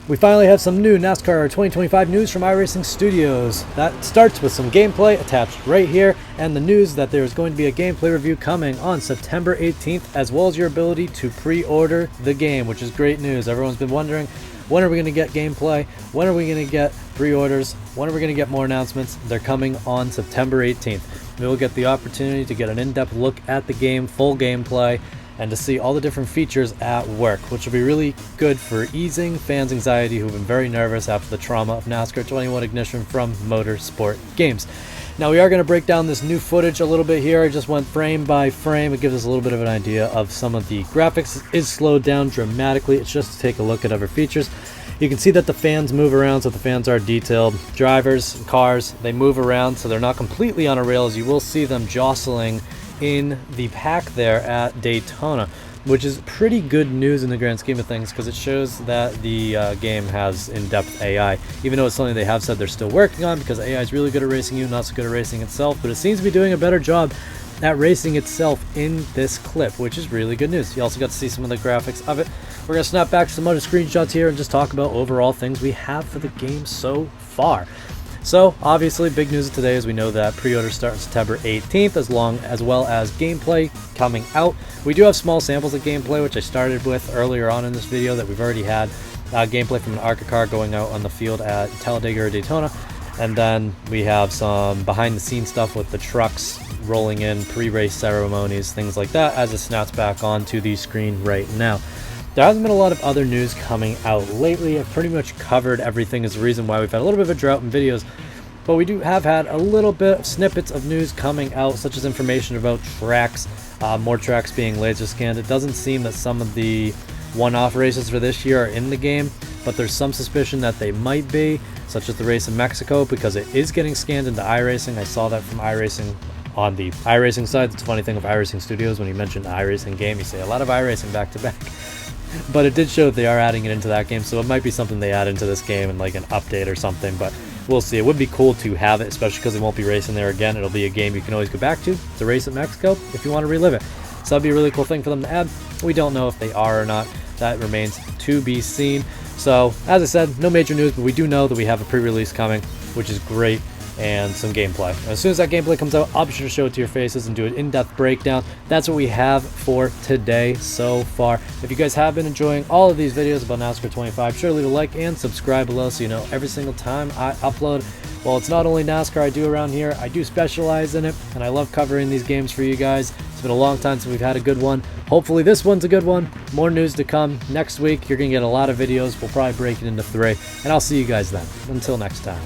We finally have some new NASCAR 2025 news from iRacing Studios. That starts with some gameplay attached right here, and the news that there's going to be a gameplay review coming on September 18th, as well as your ability to pre-order the game, which is great news. Everyone's been wondering, when are we going to get gameplay? When are we going to get pre-orders? When are we going to get more announcements? They're coming on September 18th. We will get the opportunity to get an in-depth look at the game, full gameplay, and to see all the different features at work, which will be really good for easing fans' anxiety who've been very nervous after the trauma of NASCAR 21 ignition from motorsport games. Now we are going to break down this new footage a little bit here. I just went frame by frame. It gives us a little bit of an idea of some of the graphics. It is slowed down dramatically. It's just to take a look at other features. You can see that the fans move around, so the fans are detailed. Drivers, cars, they move around, so they're not completely on a rails. You will see them jostling in the pack there at Daytona, which is pretty good news in the grand scheme of things, because it shows that the game has in-depth AI, even though it's something they have said they're still working on, because AI is really good at racing you, not so good at racing itself, but it seems to be doing a better job at racing itself in this clip, which is really good news. You also got to see some of the graphics of it. We're going to snap back to some other screenshots here and just talk about overall things we have for the game so far. So obviously big news today is we know that pre-orders start on September 18th, as well as gameplay coming out. We do have small samples of gameplay, which I started with earlier on in this video, that we've already had gameplay from an ARCA car going out on the field at Talladega or Daytona. And then we have some behind the scenes stuff with the trucks rolling in, pre-race ceremonies, things like that, as it snaps back onto the screen right now. There hasn't been a lot of other news coming out lately. I've pretty much covered everything as the reason why we've had a little bit of a drought in videos. But we do have had a little bit of snippets of news coming out, such as information about tracks, more tracks being laser scanned. It doesn't seem that some of the one-off races for this year are in the game, but there's some suspicion that they might be, such as the race in Mexico, because it is getting scanned into iRacing. I saw that from iRacing on the iRacing side. It's a funny thing with iRacing Studios, when you mention the iRacing game, you say a lot of iRacing back to back. But it did show that they are adding it into that game, so it might be something they add into this game in like an update or something, but we'll see. It would be cool to have it, especially because it won't be racing there again. It'll be a game you can always go back to race at Mexico if you want to relive it. So that'd be a really cool thing for them to add. We don't know if they are or not. That remains to be seen. So as I said, no major news, but we do know that we have a pre-release coming, which is great, and some gameplay. As soon as that gameplay comes out, I'll be sure to show it to your faces and do an in-depth breakdown. That's what we have for today so far. If you guys have been enjoying all of these videos about NASCAR 25, sure leave a like and subscribe below so you know every single time I upload. Well, it's not only NASCAR I do around here, I do specialize in it, and I love covering these games for you guys. It's been a long time since we've had a good one. Hopefully this one's a good one. More news to come. Next week, you're going to get a lot of videos. We'll probably break it into 3, and I'll see you guys then. Until next time.